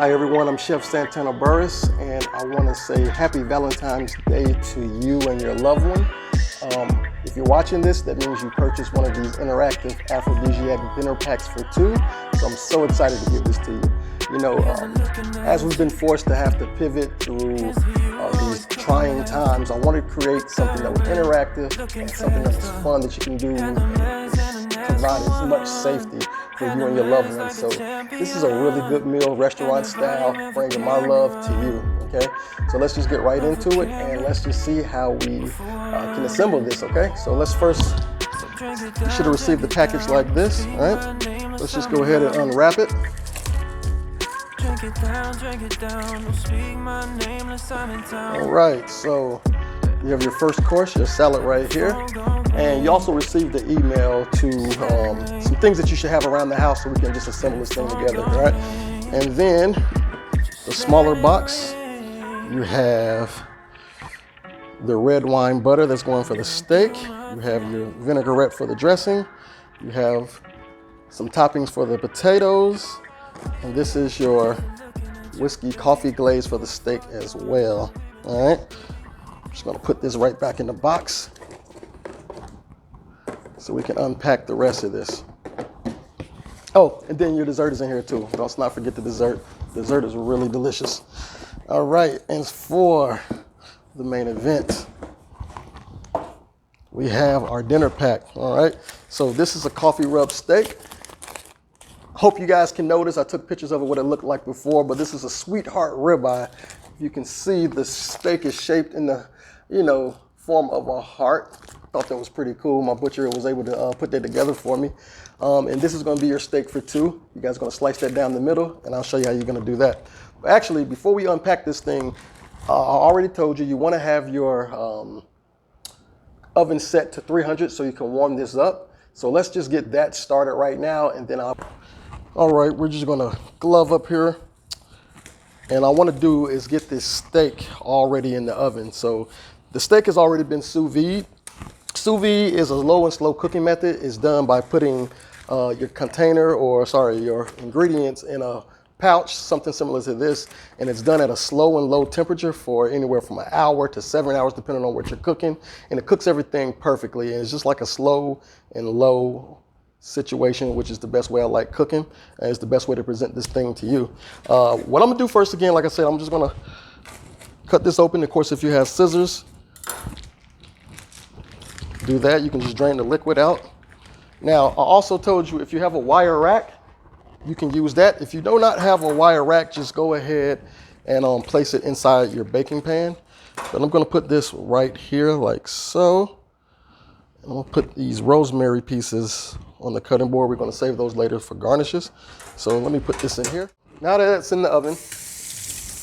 Hi everyone, I'm Chef Santana Burris, and I want to say happy Valentine's Day to you and your loved one. If you're watching this, that means you purchased one of these interactive Aphrodisiac Dinner Packs for Two, so I'm so excited to give this to you. You know, as we've been forced to have to pivot through these trying times, I wanted to create something that was interactive and something that was fun that you can do and provide as much safety for you and your loved ones. So this is a really good meal, restaurant style, bringing my love to you, okay? So let's just get right into it and let's just see how we can assemble this, okay? So let's first, you should have received the package like this, all right? Let's just go ahead and unwrap it. All right, so you have your first course, your salad right here. And you also received the email to some things that you should have around the house so we can just assemble this thing together, all right? And then the smaller box, you have the red wine butter that's going for the steak. You have your vinaigrette for the dressing. You have some toppings for the potatoes. And this is your whiskey coffee glaze for the steak as well, all right? I'm just gonna put this right back in the box so we can unpack the rest of this. Oh, and then your dessert is in here too. Let's not forget the dessert. Dessert is really delicious. All right, and for the main event, we have our dinner pack, all right? So this is a coffee rub steak. Hope you guys can notice, I took pictures of it, what it looked like before, but this is a sweetheart ribeye. You can see the steak is shaped in the, form of a heart. Thought that was pretty cool. My butcher was able to put that together for me. And this is gonna be your steak for two. You guys are gonna slice that down the middle, and I'll show you how you're gonna do that. But actually, before we unpack this thing, I already told you, you wanna have your oven set to 300 so you can warm this up. So let's just get that started right now, and then all right, we're just gonna glove up here. And I wanna do is get this steak already in the oven. So the steak has already been sous vide. Sous vide is a low and slow cooking method. It's done by putting your ingredients in a pouch, something similar to this, and it's done at a slow and low temperature for anywhere from an hour to 7 hours, depending on what you're cooking. And it cooks everything perfectly. And it's just like a slow and low situation, which is the best way I like cooking, and it's the best way to present this thing to you. What I'm gonna do first, again, like I said, I'm just gonna cut this open. Of course, if you have scissors, do that. You can just drain the liquid out. Now, I also told you if you have a wire rack, you can use that. If you do not have a wire rack, just go ahead and place it inside your baking pan. But I'm gonna put this right here like so. I'm gonna put these rosemary pieces on the cutting board. We're gonna save those later for garnishes. So let me put this in here. Now that it's in the oven,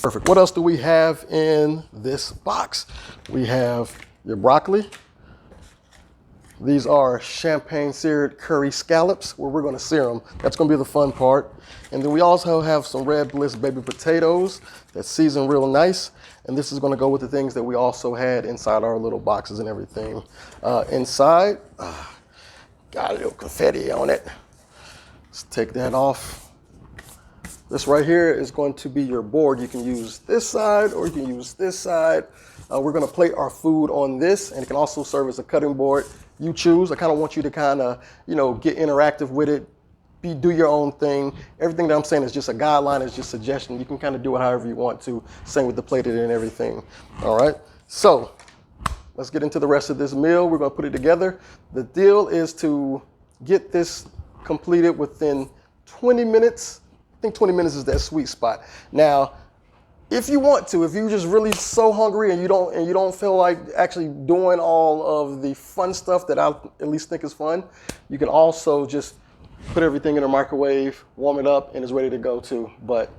perfect. What else do we have in this box? We have your broccoli. These are champagne seared curry scallops where we're gonna sear them. That's gonna be the fun part. And then we also have some Red Bliss baby potatoes that's seasoned real nice. And this is gonna go with the things that we also had inside our little boxes and everything. Inside, got a little confetti on it. Let's take that off. This right here is going to be your board. You can use this side or you can use this side. We're gonna plate our food on this, and it can also serve as a cutting board. You choose. I kind of want you to get interactive with it. Do your own thing. Everything that I'm saying is just a guideline, it's just suggestion. You can kind of do it however you want to. Same with the plated and everything. All right. So let's get into the rest of this meal. We're gonna put it together. The deal is to get this completed within 20 minutes. I think 20 minutes is that sweet spot. Now, if you want to, if you're just really so hungry and you don't feel like actually doing all of the fun stuff that I at least think is fun, you can also just put everything in the microwave, warm it up, and it's ready to go too. But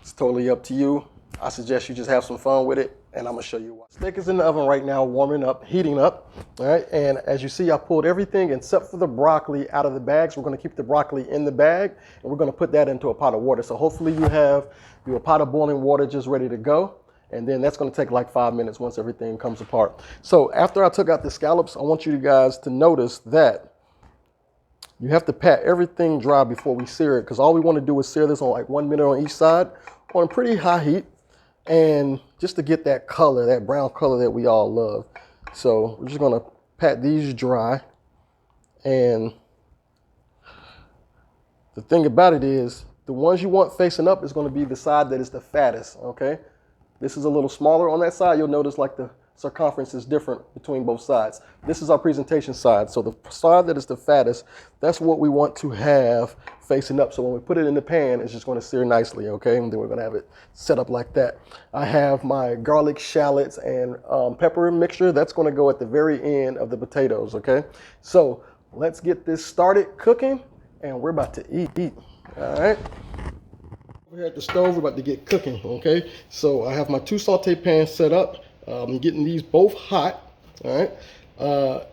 it's totally up to you. I suggest you just have some fun with it, and I'm gonna show you why. Steak is in the oven right now, warming up, heating up. All right, and as you see, I pulled everything except for the broccoli out of the bag. So we're gonna keep the broccoli in the bag, and we're gonna put that into a pot of water. So hopefully you have your pot of boiling water just ready to go. And then that's gonna take like 5 minutes once everything comes apart. So after I took out the scallops, I want you guys to notice that you have to pat everything dry before we sear it, because all we want to do is sear this on like 1 minute on each side, on pretty high heat, and just to get that color, that brown color that we all love. So we're just gonna pat these dry. And the thing about it is, the ones you want facing up is gonna be the side that is the fattest, okay? This is a little smaller on that side. You'll notice like the circumference is different between both sides. This is our presentation side. So the side that is the fattest, that's what we want to have facing up. So when we put it in the pan, it's just going to sear nicely, okay? And then we're going to have it set up like that. I have my garlic, shallots, and pepper mixture. That's going to go at the very end of the potatoes, okay? So let's get this started cooking, and we're about to eat. All right? We're here at the stove. We're about to get cooking, okay? So I have my 2 saute pans set up. I'm getting these both hot, all right?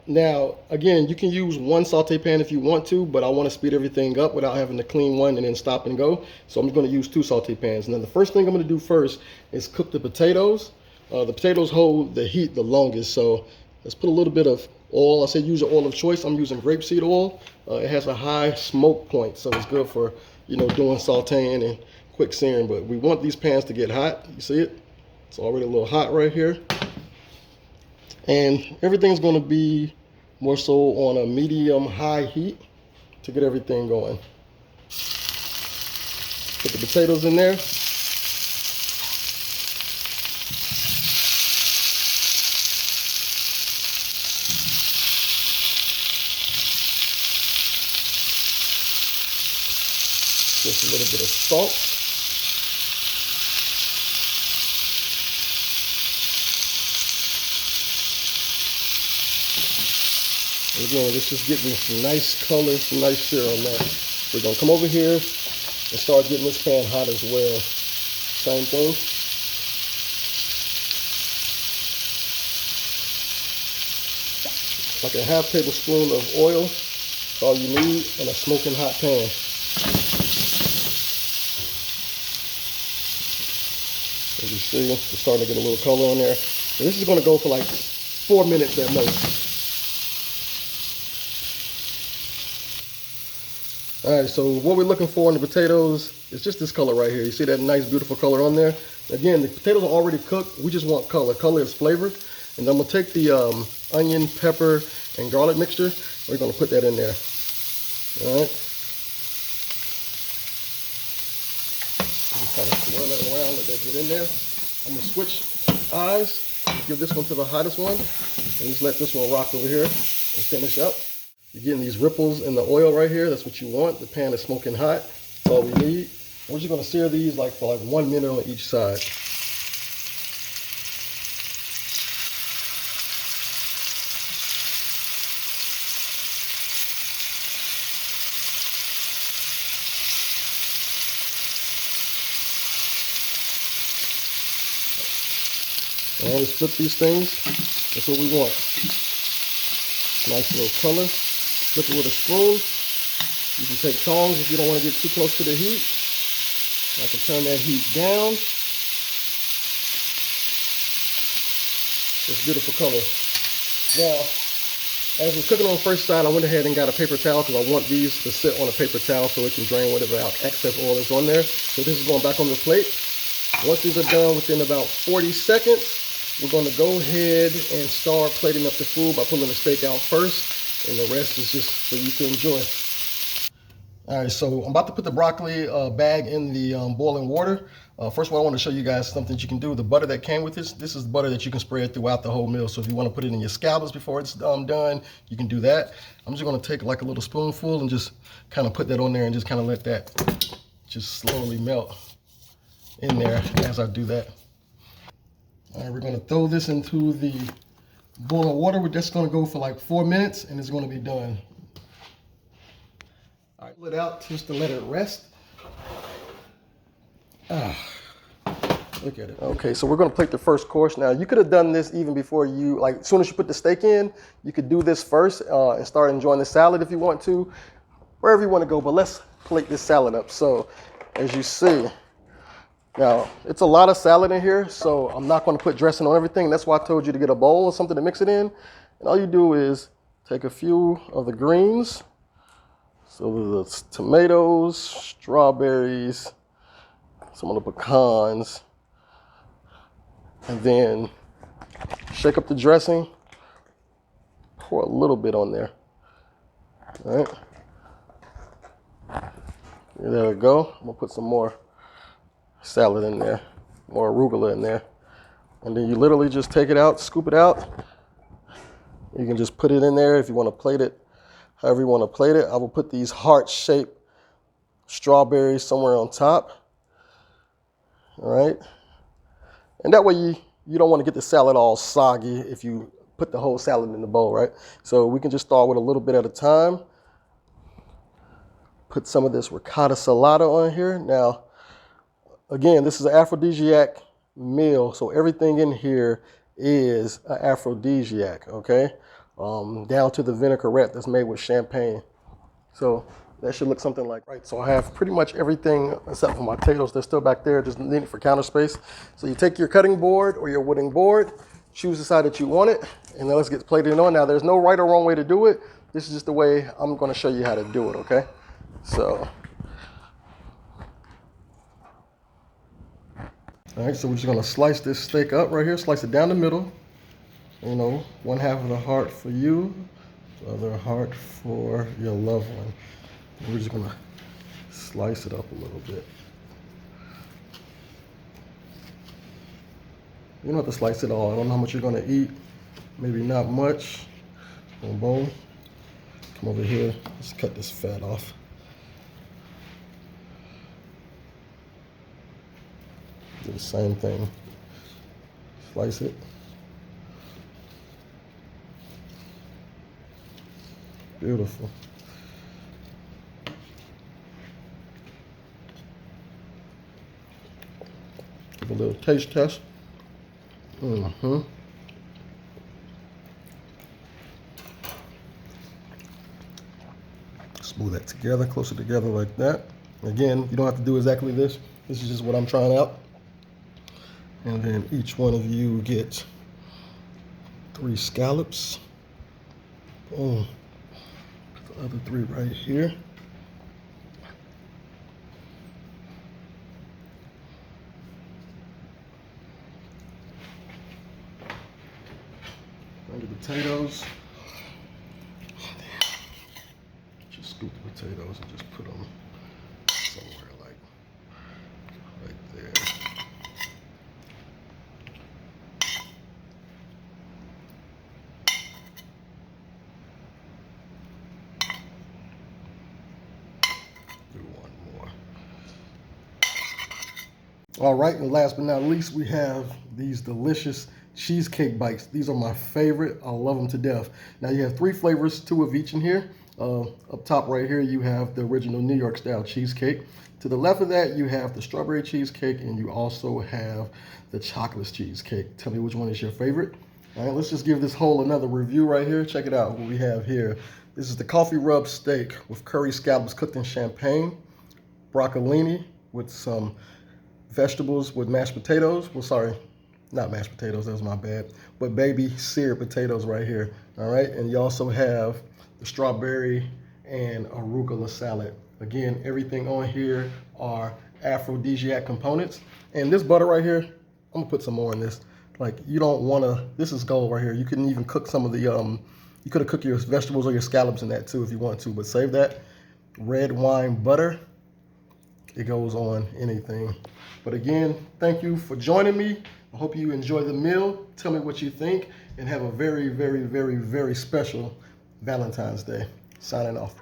Now, again, you can use 1 saute pan if you want to, but I want to speed everything up without having to clean one and then stop and go. So I'm going to use 2 saute pans. And then the first thing I'm going to do first is cook the potatoes. The potatoes hold the heat the longest, so let's put a little bit of oil. I said use your oil of choice. I'm using grapeseed oil. It has a high smoke point, so it's good for, you know, doing sauteing and quick searing. But we want these pans to get hot. You see it? It's already a little hot right here. And everything's going to be more so on a medium-high heat to get everything going. Put the potatoes in there. Just a little bit of salt. Again, this is getting some nice color, some nice sear on that. We're going to come over here and start getting this pan hot as well. Same thing. Like a ½ tablespoon of oil. That's all you need in a smoking hot pan. As you see, it's starting to get a little color on there. So this is going to go for like 4 minutes at most. All right, so what we're looking for in the potatoes is just this color right here. You see that nice, beautiful color on there? Again, the potatoes are already cooked. We just want color. Color is flavored. And I'm going to take the onion, pepper, and garlic mixture. We're going to put that in there. All right. Just kind of swirl that around, let that get in there. I'm going to switch eyes, give this one to the hottest one, and just let this one rock over here and finish up. You're getting these ripples in the oil right here. That's what you want. The pan is smoking hot. That's all we need. We're just going to sear these like for like 1 minute on each side. And let's flip these things. That's what we want. Nice little color. Flip it with a spoon. You can take tongs if you don't want to get too close to the heat. I can turn that heat down. It's beautiful color. Now, as we're cooking on the first side, I went ahead and got a paper towel because I want these to sit on a paper towel so it can drain whatever excess oil is on there. So this is going back on the plate. Once these are done within about 40 seconds, we're going to go ahead and start plating up the food by pulling the steak out first. And the rest is just for you to enjoy. All right, so I'm about to put the broccoli bag in the boiling water. First of all, I want to show you guys something that you can do. The butter that came with this is the butter that you can spread throughout the whole meal. So if you want to put it in your scallops before it's done, you can do that. I'm just going to take like a little spoonful and just kind of put that on there and just kind of let that just slowly melt in there as I do that. All right, we're going to throw this into the boiling water. We're just going to go for like 4 minutes and it's going to be done. All right, pull it out just to let it rest. Look at it. Okay, so we're going to plate the first course. Now, you could have done this even before you, like, as soon as you put the steak in, you could do this first and start enjoying the salad if you want to, wherever you want to go. But let's plate this salad up. So, as you see, now, it's a lot of salad in here, so I'm not going to put dressing on everything. That's why I told you to get a bowl or something to mix it in. And all you do is take a few of the greens. So the tomatoes, strawberries, some of the pecans, and then shake up the dressing. Pour a little bit on there. All right. There we go. I'm gonna put some more salad in there, more arugula in there. And then you literally just take it out, scoop it out. You can just put it in there if you want to plate it, however you want to plate it. I will put these heart-shaped strawberries somewhere on top. All right. And that way you don't want to get the salad all soggy if you put the whole salad in the bowl, right? So we can just start with a little bit at a time. Put some of this ricotta salata on here. Now, again, this is an aphrodisiac meal, so everything in here is an aphrodisiac, okay? Down to the vinaigrette that's made with champagne. So that should look something like, right, so I have pretty much everything except for my potatoes. They're still back there, just need it for counter space. So you take your cutting board or your wooden board, choose the side that you want it, and then let's get plated on. Now, there's no right or wrong way to do it. This is just the way I'm gonna show you how to do it, okay? So, all right, so we're just gonna slice this steak up right here, slice it down the middle. You know, one half of the heart for you, the other heart for your loved one. And we're just gonna slice it up a little bit. You don't have to slice it all. I don't know how much you're gonna eat. Maybe not much. Boom, boom. Come over here, let's cut this fat off. Do the same thing. Slice it. Beautiful. Give a little taste test. Smooth that together, closer together like that. Again, you don't have to do exactly this. This is just what I'm trying out. And then each one of you get 3 scallops. Boom. Put the other 3 right here. Bring the potatoes. Just scoop the potatoes and just put them somewhere like right there. Do one more. All right, and last but not least, we have these delicious cheesecake bites. These are my favorite. I love them to death. Now you have 3 flavors, 2 of each in here. Up top right here, you have the original New York style cheesecake. To the left of that, you have the strawberry cheesecake, and you also have the chocolate cheesecake. Tell me which one is your favorite. All right, let's just give this whole another review right here. Check it out, what we have here. This is the coffee rub steak with curry scallops cooked in champagne, broccolini with some vegetables with mashed potatoes. Well, sorry, not mashed potatoes, that was my bad, but baby seared potatoes right here. All right, and you also have the strawberry and arugula salad. Again, everything on here are aphrodisiac components. And this butter right here, I'm gonna put some more in this. Like, you don't wanna, this is gold right here. You couldn't even cook some of the, you could have cooked your vegetables or your scallops in that too if you want to, but save that. Red wine butter, it goes on anything. But again, thank you for joining me. I hope you enjoy the meal. Tell me what you think, and have a very, very, very, very special Valentine's Day. Signing off.